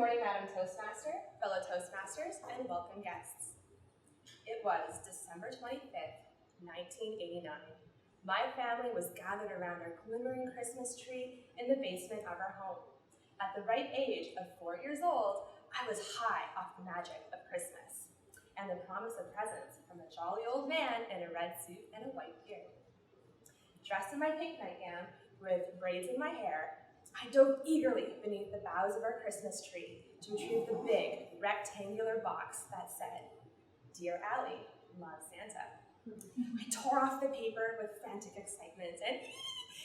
morning, Madam Toastmaster, fellow Toastmasters, and welcome guests. It was December 25th, 1989. My family was gathered around our glimmering Christmas tree in the basement of our home. At the ripe age of 4 years old, I was high off the magic of Christmas and the promise of presents from a jolly old man in a red suit and a white beard. Dressed in my pink nightgown with braids in my hair, I dove eagerly beneath the boughs of our Christmas tree to retrieve the big, rectangular box that said, "Dear Aly, love Santa." I tore off the paper with frantic excitement, and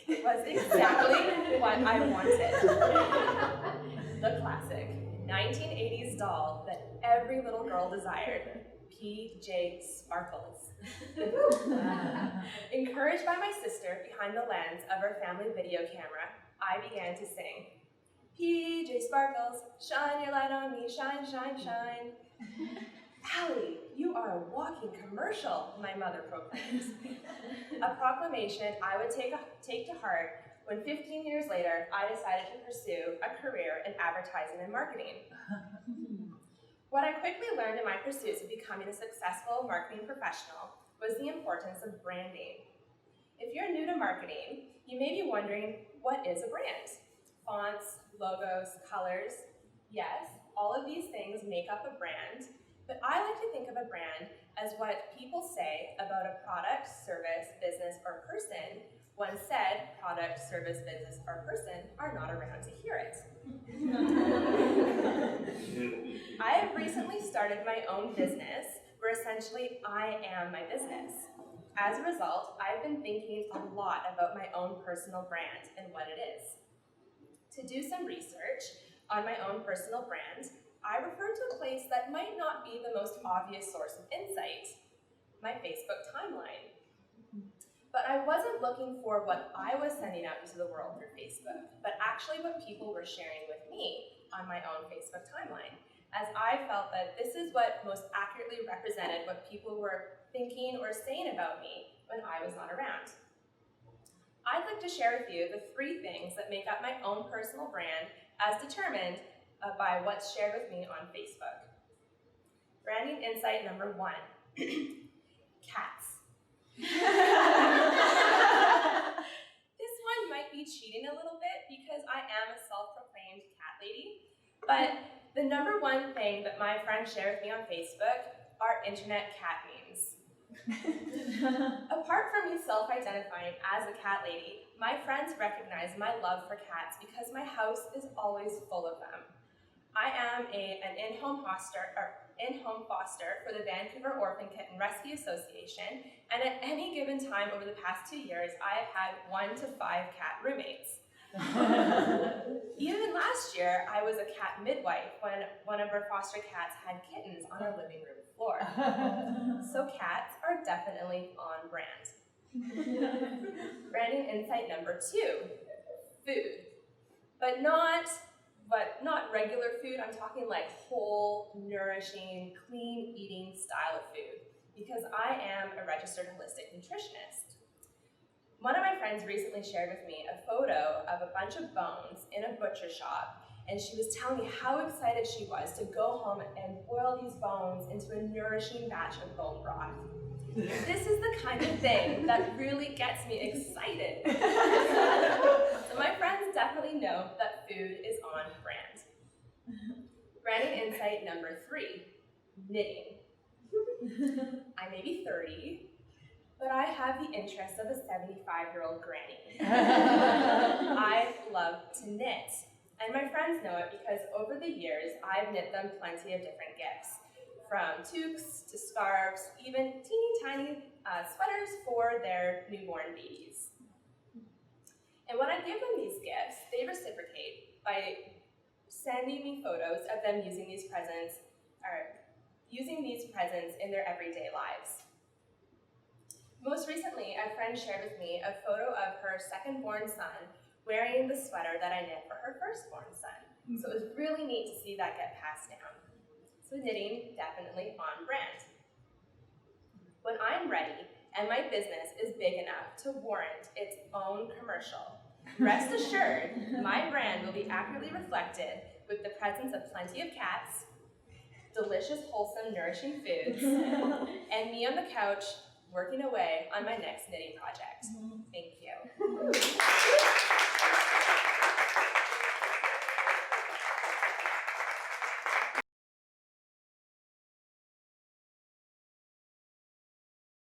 it was exactly what I wanted. The classic 1980s doll that every little girl desired, PJ Sparkles. Encouraged by my sister behind the lens of our family video camera, I began to sing, "PJ Sparkles, shine your light on me, shine, shine, shine." "Aly, you are a walking commercial," my mother proclaimed. A proclamation I would take to heart when 15 years later, I decided to pursue a career in advertising and marketing. What I quickly learned in my pursuits of becoming a successful marketing professional was the importance of branding. If you're new to marketing, you may be wondering, what is a brand? Fonts, logos, colors. Yes, all of these things make up a brand, but I like to think of a brand as what people say about a product, service, business, or person when said product, service, business, or person are not around to hear it. I have recently started my own business where essentially I am my business. As a result, I've been thinking a lot about my own personal brand and what it is. To do some research on my own personal brand, I referred to a place that might not be the most obvious source of insight, my Facebook timeline. But I wasn't looking for what I was sending out into the world through Facebook, but actually what people were sharing with me on my own Facebook timeline, as I felt that this is what most accurately represented what people were thinking or saying about me when I was not around. I'd like to share with you the 3 things that make up my own personal brand as determined by what's shared with me on Facebook. Branding insight number 1, cats. This one might be cheating a little bit because I am a self-proclaimed cat lady, but the number 1 thing that my friends share with me on Facebook are internet cat memes. Apart from me self-identifying as a cat lady, my friends recognize my love for cats because my house is always full of them. I am an in-home foster for the Vancouver Orphan Kitten Rescue Association, and at any given time over the past 2 years, I have had 1 to 5 cat roommates. Even last year, I was a cat midwife when one of our foster cats had kittens on our living room floor. So cats are definitely on brand. Branding insight number 2, food. But not regular food. I'm talking like whole, nourishing, clean eating style of food, because I am a registered holistic nutritionist. One of my friends recently shared with me a photo of a bunch of bones in a butcher shop, and she was telling me how excited she was to go home and boil these bones into a nourishing batch of bone broth. This is the kind of thing that really gets me excited. So my friends definitely know that food is on brand. Branding insight number 3, knitting. I may be 30, but I have the interests of a 75-year-old granny. I love to knit, and my friends know it because over the years, I've knit them plenty of different gifts, from toques to scarves, even teeny tiny sweaters for their newborn babies. And when I give them these gifts, they reciprocate by sending me photos of them using these presents in their everyday lives. Most recently, a friend shared with me a photo of her second-born son wearing the sweater that I knit for her first-born son. So it was really neat to see that get passed down. So knitting, definitely on brand. When I'm ready and my business is big enough to warrant its own commercial, Rest assured, my brand will be accurately reflected with the presence of plenty of cats, delicious, wholesome, nourishing foods, and me on the couch working away on my next knitting project. Thank you.